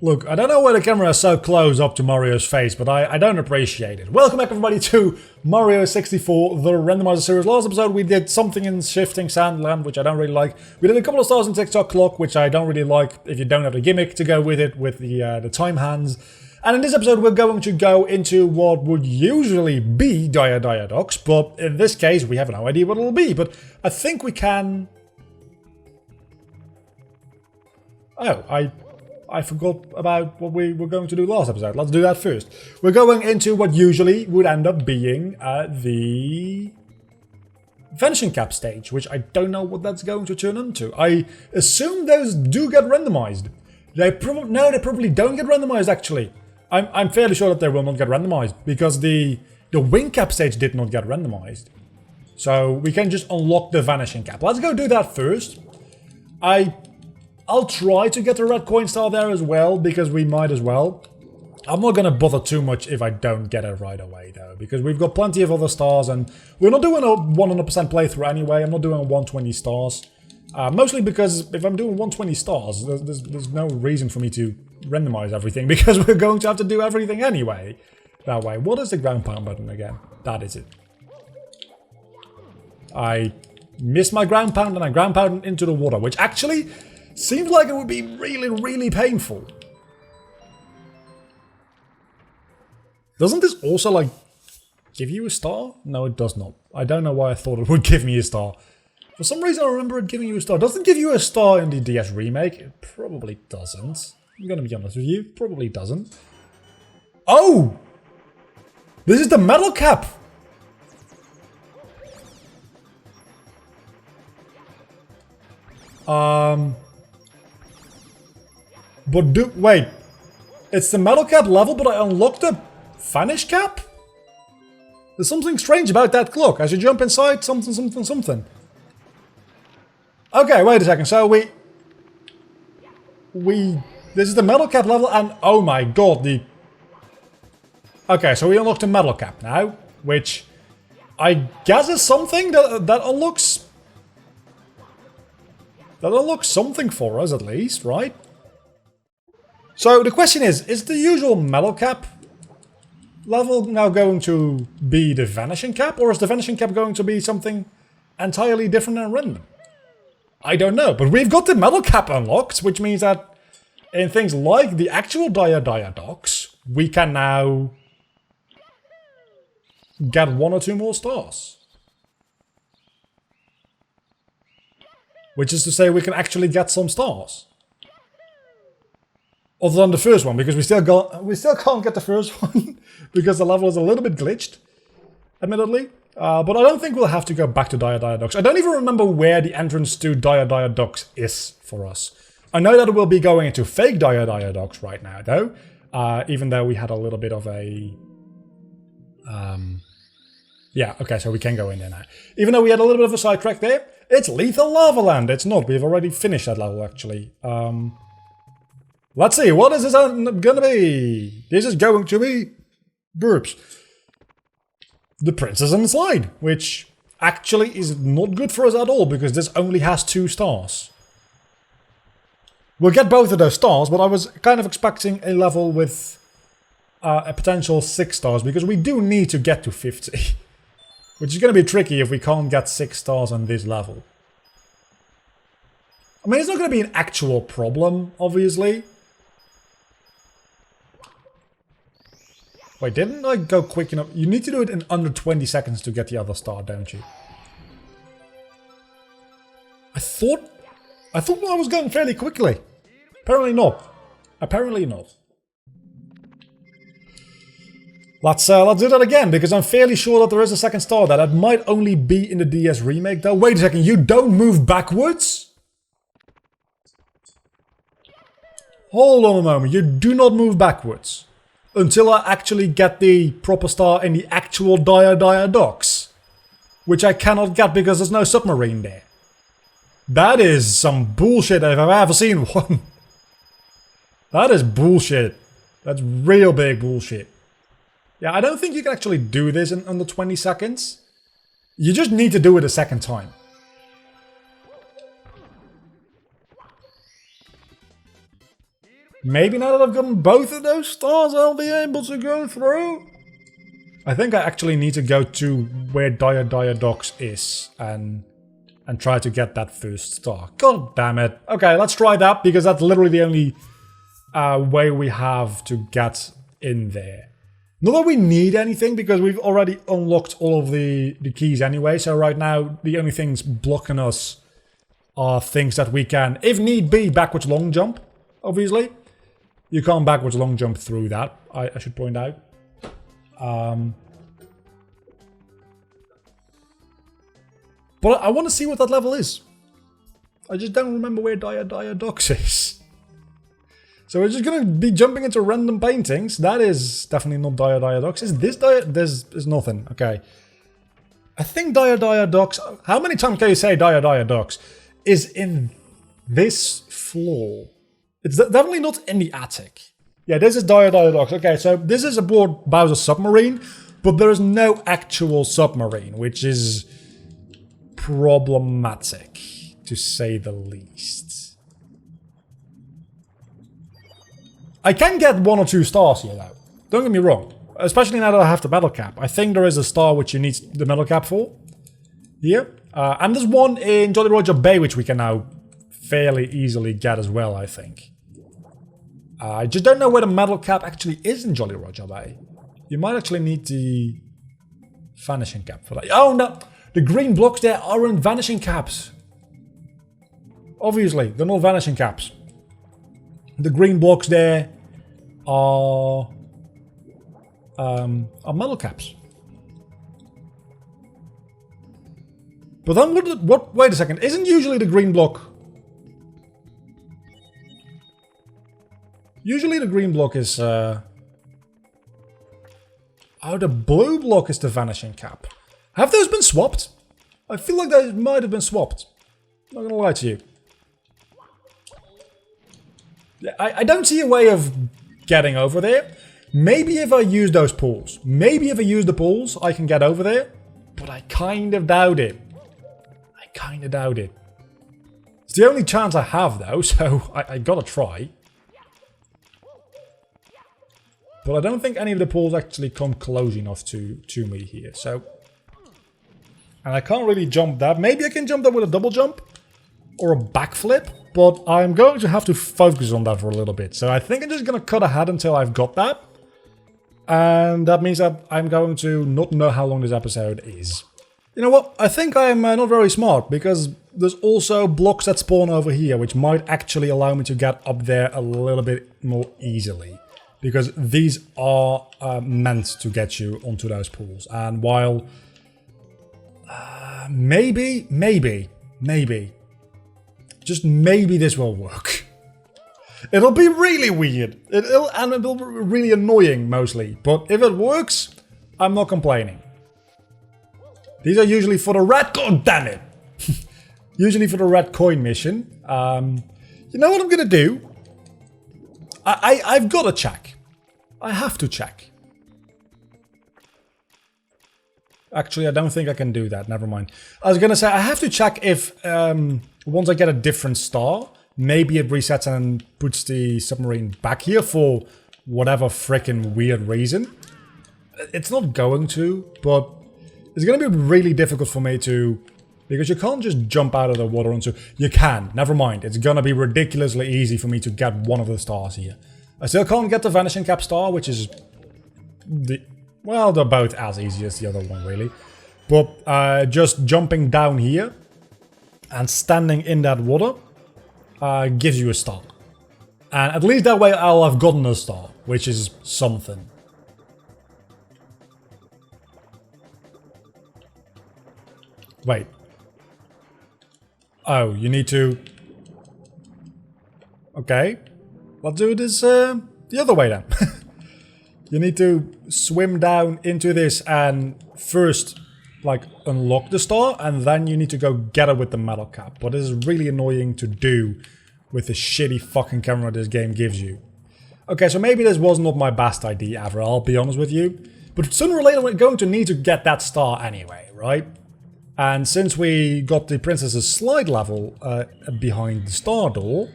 Look, I don't know why the camera is so close up to Mario's face, but I don't appreciate it. Welcome back everybody to Mario 64, the Randomizer series. Last episode we did something in Shifting Sandland, which I don't really like. We did a couple of stars in TikTok Clock, which I don't really like if you don't have the gimmick to go with it, with the time hands. And in this episode we're going to go into what would usually be Dire Docks, but in this case we have no idea what it'll be. But I think we can... Oh, I forgot about what we were going to do last episode. Let's do that first. We're going into what usually would end up being the Vanishing Cap stage, which I don't know what that's going to turn into. I assume those do get randomized. No, they probably don't get randomized actually. I'm fairly sure that they will not get randomized because the Wing Cap stage did not get randomized. So we can just unlock the Vanishing Cap. Let's go do that first. I'll try to get the red coin star there as well, because we might as well. I'm not going to bother too much if I don't get it right away, though, because we've got plenty of other stars, and we're not doing a 100% playthrough anyway. I'm not doing 120 stars. Mostly because if I'm doing 120 stars, there's no reason for me to randomize everything, because we're going to have to do everything anyway. That way. What is the ground pound button again? That is it. I missed my ground pound, and I ground pounded into the water, which actually... seems like it would be really, really painful. Doesn't this also, like, give you a star? No, it does not. I don't know why I thought it would give me a star. For some reason, I remember it giving you a star. Does it give you a star in the DS remake? It probably doesn't. I'm gonna be honest with you. Probably doesn't. Oh! This is the metal cap! But wait, it's the metal cap level, but I unlocked the vanish cap? There's something strange about that clock. As you jump inside, something. Okay, wait a second. So this is the metal cap level, and oh my god, okay, so we unlocked the metal cap now, which I guess is something that unlocks something for us at least, right? So the question is the usual metal cap level now going to be the vanishing cap, or is the vanishing cap going to be something entirely different and random? I don't know, but we've got the metal cap unlocked, which means that in things like the actual Dire Docks, we can now get 1 or 2 more stars. Which is to say we can actually get some stars. Other than the first one, because we still can't get the first one because the level is a little bit glitched, admittedly. But I don't think we'll have to go back to Dire Docks. I don't even remember where the entrance to Dire Docks is for us. I know that we'll be going into fake Dire Docks right now, though. Even though we had a little bit of a... yeah, okay, so we can go in there now. Even though we had a little bit of a sidetrack there, it's Lethal Lava Land. It's not. We've already finished that level, actually. Let's see, what is this gonna be? This is going to be... burps. The Princess and the Slide, which actually is not good for us at all, because this only has 2 stars. We'll get both of those stars, but I was kind of expecting a level with a potential 6 stars, because we do need to get to 50. Which is going to be tricky if we can't get 6 stars on this level. I mean, it's not going to be an actual problem, obviously. Wait, didn't I go quick enough? You need to do it in under 20 seconds to get the other star, don't you? I thought I was going fairly quickly. Apparently not. Apparently not. Let's do that again, because I'm fairly sure that there is a second star there. That might only be in the DS remake, though. Wait a second, you don't move backwards? Hold on a moment, you do not move backwards. Until I actually get the proper star in the actual Dire Docks. Which I cannot get because there's no submarine there. That is some bullshit if I've ever seen one. That is bullshit. That's real big bullshit. Yeah, I don't think you can actually do this in under 20 seconds. You just need to do it a second time. Maybe now that I've gotten both of those stars, I'll be able to go through. I think I actually need to go to where Dire Docks is and try to get that first star. God damn it. Okay, let's try that, because that's literally the only way we have to get in there. Not that we need anything, because we've already unlocked all of the keys anyway. So right now, the only things blocking us are things that we can, if need be, backwards long jump, obviously. You can't backwards long jump through that, I should point out. But I want to see what that level is. I just don't remember where Dire Docks is. So we're just going to be jumping into random paintings. That is definitely not Dire Docks. Is this There's nothing. Okay. I think Dire Docks... How many times can you say Dire Docks? Is in this floor. It's definitely not in the attic. Yeah, this is Dire Docks. Okay, so this is aboard Bowser's submarine, but there is no actual submarine, which is problematic, to say the least. I can get 1 or 2 stars here, though. Don't get me wrong. Especially now that I have the metal cap. I think there is a star which you need the metal cap for. Here. And there's one in Jolly Roger Bay, which we can now fairly easily get as well, I think. I just don't know where the metal cap actually is in Jolly Roger Bay. You might actually need the vanishing cap for that. Oh, no! The green blocks there aren't vanishing caps. Obviously, they're not vanishing caps. The green blocks there are metal caps. But then what? Wait a second. Isn't usually the green block... Usually the green block is... Oh, the blue block is the vanishing cap. Have those been swapped? I feel like they might have been swapped. Not gonna lie to you. I don't see a way of getting over there. Maybe if I use those pools. Maybe if I use the pools, I can get over there. But I kind of doubt it. I kind of doubt it. It's the only chance I have, though, so I gotta try. But I don't think any of the pools actually come close enough to me here, so... And I can't really jump that. Maybe I can jump that with a double jump. Or a backflip. But I'm going to have to focus on that for a little bit. So I think I'm just going to cut ahead until I've got that. And that means that I'm going to not know how long this episode is. You know what? I think I'm not very smart. Because there's also blocks that spawn over here. Which might actually allow me to get up there a little bit more easily. Because these are meant to get you onto those pools. And while... maybe. Just maybe this will work. It'll be really weird. It'll be really annoying, mostly. But if it works, I'm not complaining. These are usually for the red... God damn it! Usually for the red coin mission. You know what I'm gonna do? I've got to check. I have to check. Actually, I don't think I can do that. Never mind. I was gonna say, I have to check if once I get a different star, maybe it resets and puts the submarine back here for whatever freaking weird reason. It's not going to, but it's gonna be really difficult for me to... Because you can't just jump out of the water onto... You can. Never mind. It's gonna be ridiculously easy for me to get one of the stars here. I still can't get the Vanishing Cap star, which is... Well, they're both as easy as the other one, really. But just jumping down here and standing in that water gives you a star. And at least that way I'll have gotten a star, which is something. Wait. Oh, you need to... Okay. Let's do this the other way then. You need to swim down into this and first, like, unlock the star, and then you need to go get it with the metal cap. But this is really annoying to do with the shitty fucking camera this game gives you. Okay, so maybe this was not my best idea ever, I'll be honest with you. But sooner or later we're going to need to get that star anyway, right? And since we got the Princess's Slide level behind the star door,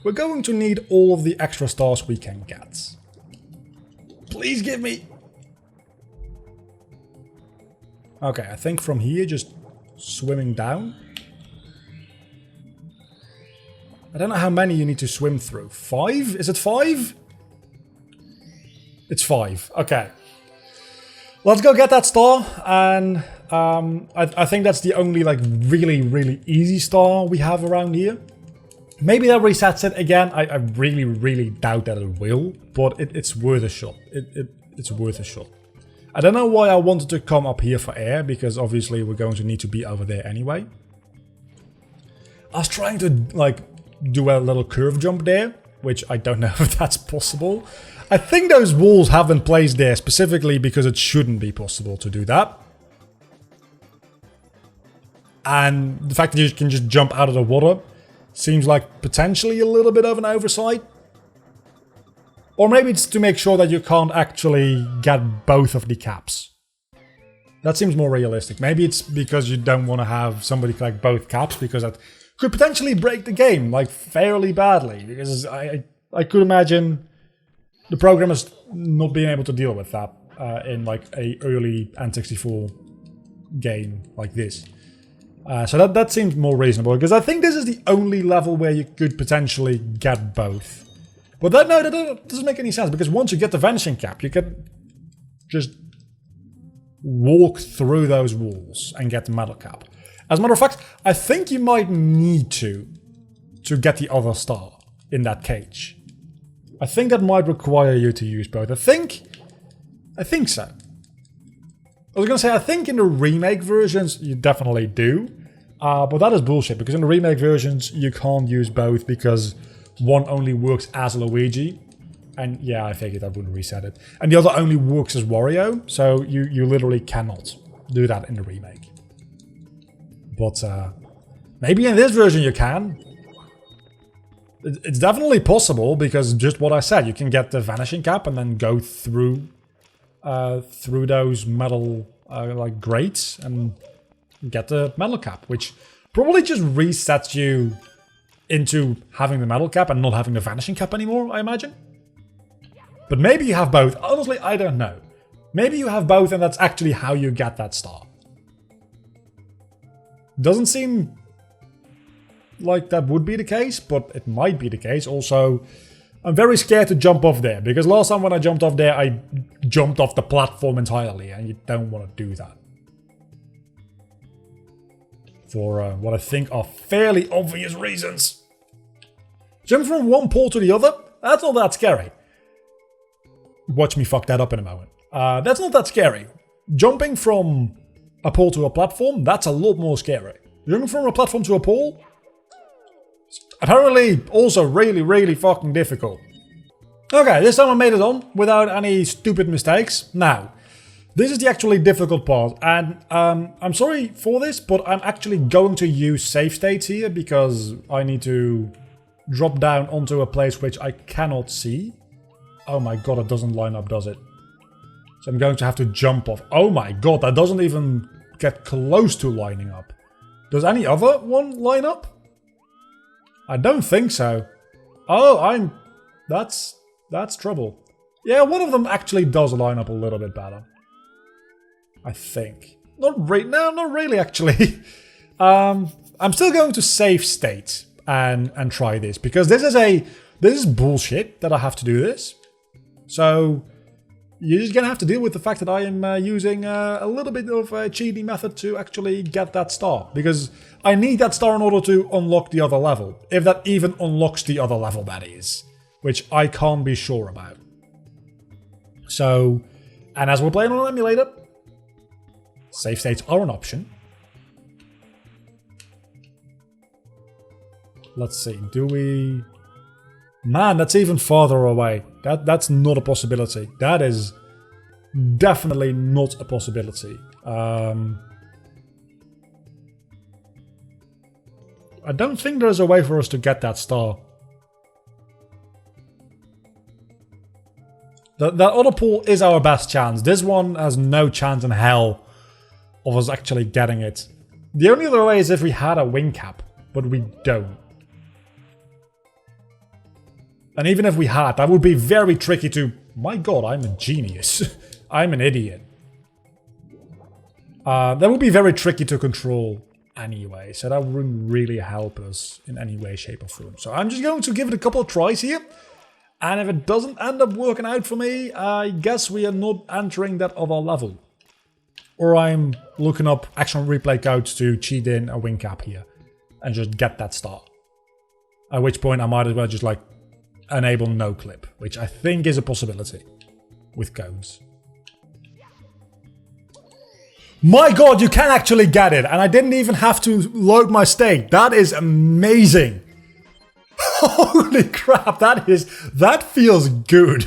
we're going to need all of the extra stars we can get. Please give me... Okay, I think from here, just swimming down. I don't know how many you need to swim through. 5? Is it 5? It's 5. Okay. Let's go get that star. And I think that's the only like really, really easy star we have around here. Maybe that resets it again. I really, really doubt that it will. But it's worth a shot. It's worth a shot. I don't know why I wanted to come up here for air. Because obviously we're going to need to be over there anyway. I was trying to like... do a little curve jump there, which I don't know if that's possible. I think those walls have been placed there specifically because it shouldn't be possible to do that. And the fact that you can just jump out of the water seems like potentially a little bit of an oversight. Or maybe it's to make sure that you can't actually get both of the caps. That seems more realistic. Maybe it's because you don't want to have somebody collect both caps because that could potentially break the game, like, fairly badly. Because I could imagine the programmers not being able to deal with that in, like, a early N64 game like this. So that seems more reasonable, because I think this is the only level where you could potentially get both. But that doesn't make any sense, because once you get the vanishing cap, you can just walk through those walls and get the metal cap. As a matter of fact, I think you might need to get the other star in that cage. I think that might require you to use both. I think so. I was going to say, I think in the remake versions you definitely do. But that is bullshit, because in the remake versions you can't use both because one only works as Luigi. And yeah, I figured that wouldn't reset it. And the other only works as Wario, so you literally cannot do that in the remake. But maybe in this version you can. It's definitely possible, because just what I said, you can get the vanishing cap and then go through those metal like grates and get the metal cap, which probably just resets you into having the metal cap and not having the vanishing cap anymore, I imagine. But maybe you have both. Honestly, I don't know. Maybe you have both and that's actually how you get that star. Doesn't seem like that would be the case, but it might be the case. Also, I'm very scared to jump off there, because last time when I jumped off there, I jumped off the platform entirely, and you don't want to do that. For what I think are fairly obvious reasons. Jumping from one pole to the other, that's not that scary. Watch me fuck that up in a moment. That's not that scary. Jumping from a pole to a platform, that's a lot more scary. Jumping from a platform to a pole, apparently also really, really fucking difficult. Okay, this time I made it on without any stupid mistakes. Now, this is the actually difficult part, and I'm sorry for this, but I'm actually going to use save states here because I need to drop down onto a place which I cannot see. Oh my god, it doesn't line up, does it? So I'm going to have to jump off. Oh my god, that doesn't even get close to lining up. Does any other one line up? I don't think so. Oh, that's trouble. Yeah, one of them actually does line up a little bit better. I think. Not really actually. I'm still going to save state and try this, because this is bullshit that I have to do this. So you're just gonna have to deal with the fact that I am using a little bit of a cheating method to actually get that star, because I need that star in order to unlock the other level. If that even unlocks the other level, that is. Which I can't be sure about. So, and as we're playing on an emulator, save states are an option. Let's see, do we... Man, that's even farther away. That's not a possibility. That is definitely not a possibility. I don't think there's a way for us to get that star. That other pool is our best chance. This one has no chance in hell of us actually getting it. The only other way is if we had a wing cap, but we don't. And even if we had, that would be very tricky to... My god, I'm a genius. I'm an idiot. That would be very tricky to control anyway, so that wouldn't really help us in any way, shape or form. So I'm just going to give it a couple of tries here. And if it doesn't end up working out for me, I guess we are not entering that other level. Or I'm looking up action replay codes to cheat in a win cap here. And just get that star. At which point I might as well just like enable no clip. Which I think is a possibility. With codes. My god, you can actually get it. And I didn't even have to load my stake. That is amazing. Holy crap, that feels good.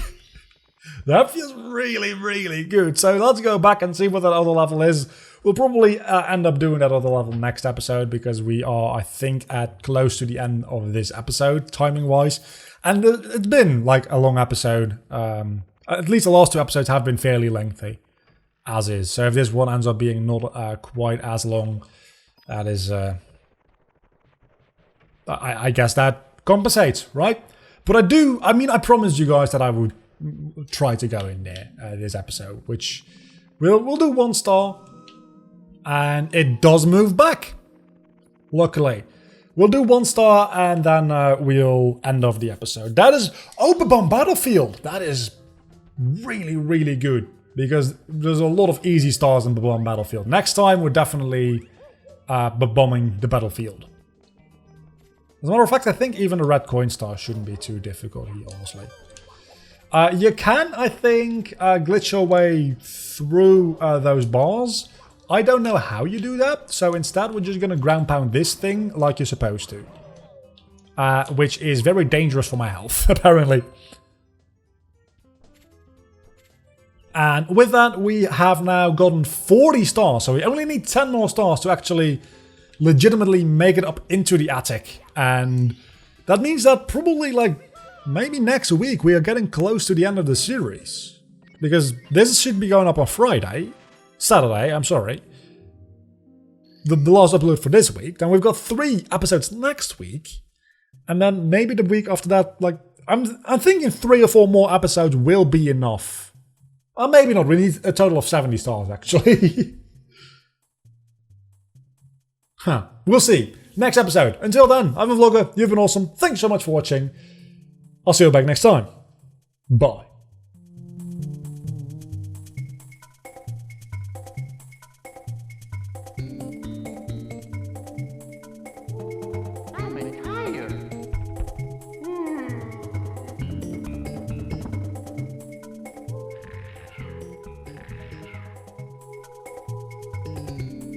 That feels really, really good. So let's go back and see what that other level is. We'll probably end up doing that other level next episode because we are, I think, at close to the end of this episode, timing-wise. And it's been like a long episode. At least the last 2 episodes have been fairly lengthy. As is. So if this one ends up being not quite as long, that is... I guess that compensates, right? But I promised you guys that I would try to go in there this episode, which we'll do 1 star. And it does move back. Luckily. We'll do 1 star and then we'll end off the episode. That is... Oh, Bomb Battlefield! That is really, really good. Because there's a lot of easy stars in the Bomb Battlefield. Next time, we're definitely bombing the battlefield. As a matter of fact, I think even a red coin star shouldn't be too difficult here, honestly. You can, I think, glitch your way through those bars. I don't know how you do that. So instead, we're just going to ground pound this thing like you're supposed to. Which is very dangerous for my health, apparently. And with that, we have now gotten 40 stars. So we only need 10 more stars to actually legitimately make it up into the attic. And that means that probably like maybe next week we are getting close to the end of the series. Because this should be going up on Saturday, I'm sorry. The last upload for this week. Then we've got 3 episodes next week. And then maybe the week after that, like I'm thinking 3 or 4 more episodes will be enough. Maybe not, we need a total of 70 stars actually. We'll see. Next episode. Until then, I'm a vlogger, you've been awesome, thanks so much for watching. I'll see you back next time. Bye.